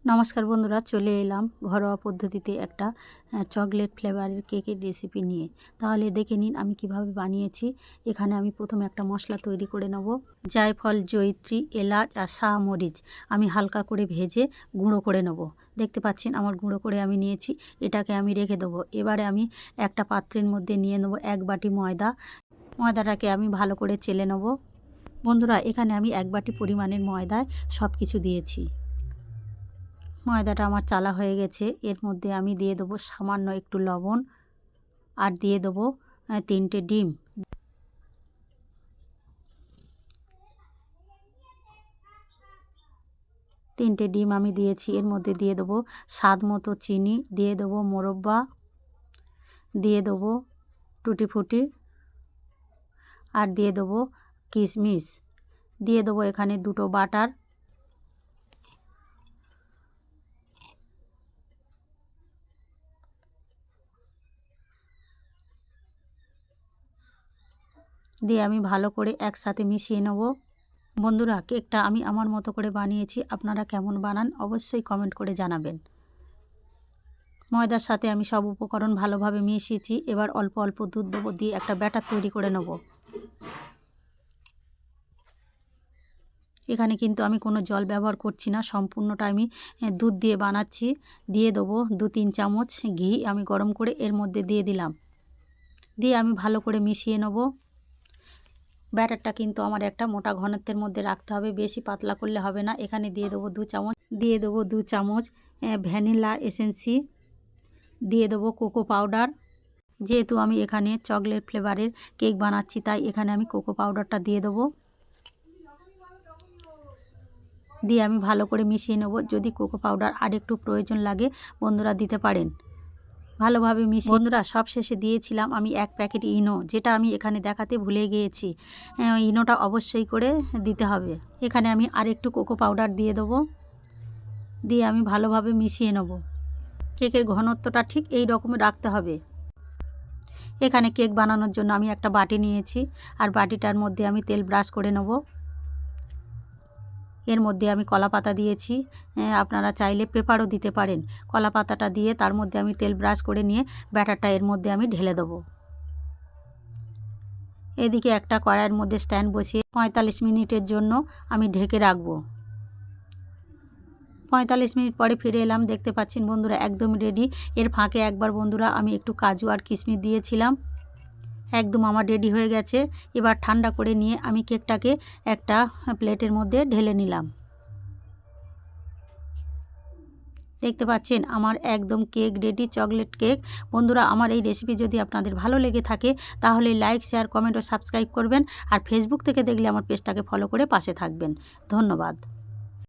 নমস্কার বন্ধুরা, চলে এলাম ঘরোয়া পদ্ধতিতে একটা চকলেট ফ্লেভারের কেকের রেসিপি নিয়ে। তাহলে দেখে নিন আমি কিভাবে বানিয়েছি। এখানে আমি প্রথমে একটা মশলা তৈরি করে নেব। জায়ফল, জয়িত্রী, এলাচ আর শাহমরিচ আমি হালকা করে ভেজে গুঁড়ো করে নেব। দেখতে পাচ্ছেন আমার গুঁড়ো করে আমি নিয়েছি। এটাকে আমি রেখে দেবো। এবারে আমি একটা পাত্রের মধ্যে নিয়ে নেব 1 বাটি ময়দা। ময়দাটাকে আমি ভালো করে চেলে নেব। বন্ধুরা, এখানে আমি 1 বাটি পরিমাণের ময়দায় সব কিছু দিয়েছি। ময়দাটা আমার চালা হয়ে গেছে। এর মধ্যে আমি দিয়ে দেবো সামান্য একটু লবণ আর দিয়ে দেবো 3টে ডিম। তিনটে ডিম আমি দিয়েছি। এর মধ্যে দিয়ে দেবো স্বাদ মতো চিনি, দিয়ে দেবো মোরব্বা, দিয়ে দেবো টুটি ফুটি আর দিয়ে দেবো কিশমিশ, দিয়ে দেবো এখানে 2টো বাটার। দিয়ে আমি ভালো করে একসাথে মিশিয়ে নেব। বন্ধুরা, কেকটা আমি আমার মতো করে বানিয়েছি। আপনারা কেমন বানান অবশ্যই কমেন্ট করে জানাবেন। ময়দার সাথে আমি সব উপকরণ ভালোভাবে মিশিয়েছি। এবার অল্প অল্প দুধ দেবো, দিয়ে একটা ব্যাটার তৈরি করে নেব। এখানে কিন্তু আমি কোনো জল ব্যবহার করছি না, সম্পূর্ণটা আমি দুধ দিয়ে বানাচ্ছি। দিয়ে দেবো 2-3 চামচ ঘি আমি গরম করে এর মধ্যে দিয়ে দিলাম। দিয়ে আমি ভালো করে মিশিয়ে নেব। ব্যাটারটা কিন্তু আমার একটা মোটা ঘনত্বের মধ্যে রাখতে হবে, বেশি পাতলা করলে হবে না। এখানে দিয়ে দেবো 2 চামচ, দিয়ে দেবো 2 চামচ ভ্যানিলা এসেন্সি, দিয়ে দেবো কোকো পাউডার। যেহেতু আমি এখানে চকলেট ফ্লেভারের কেক বানাচ্ছি, তাই এখানে আমি কোকো পাউডারটা দিয়ে দেবো। দিয়ে আমি ভালো করে মিশিয়ে নেব। যদি কোকো পাউডার আর একটু প্রয়োজন লাগে বন্ধুরা দিতে পারেন। ভালোভাবে মিশিয়ে বন্ধুরা সব শেষে দিয়েছিলাম আমি 1 প্যাকেট ইনো, যেটা আমি এখানে দেখাতে ভুলে গিয়েছি। ইনোটা অবশ্যই করে দিতে হবে। এখানে আমি আর একটু কোকো পাউডার দিয়ে দেবো। দিয়ে আমি ভালোভাবে মিশিয়ে নেব। কেকের ঘনত্বটা ঠিক এই রকমই রাখতে হবে। এখানে কেক বানানোর জন্য আমি একটা বাটি নিয়েছি, আর বাটিটার মধ্যে আমি তেল ব্রাশ করে নেব। এর মধ্যে আমি কলা পাতা দিয়েছি, আপনারা চাইলে পেপারও দিতে পারেন। কলা পাতাটা দিয়ে তার মধ্যে আমি তেল ব্রাশ করে নিয়ে ব্যাটারটা এর মধ্যে আমি ঢেলে দেবো। এদিকে একটা কড়াইয়ের মধ্যে স্ট্যান্ড বসিয়ে 45 মিনিটের জন্য আমি ঢেকে রাখবো। 45 মিনিট পরে ফিরে এলাম। দেখতে পাচ্ছেন বন্ধুরা একদম রেডি। এর ফাঁকে একবার বন্ধুরা আমি একটু কাজু আর কিশমিশ দিয়েছিলাম। একদম আমার রেডি হয়ে গেছে। এবার ঠান্ডা করে নিয়ে আমি কেকটাকে একটা প্লেটের মধ্যে ঢেলে নিলাম। দেখতে পাচ্ছেন আমার একদম কেক রেডি, চকলেট কেক। বন্ধুরা, আমার এই রেসিপি যদি আপনাদের ভালো লেগে থাকে তাহলে লাইক, শেয়ার, কমেন্ট ও সাবস্ক্রাইব করবেন। আর ফেসবুক থেকে দেখলে আমার পেজটাকে ফলো করে পাশে থাকবেন। ধন্যবাদ।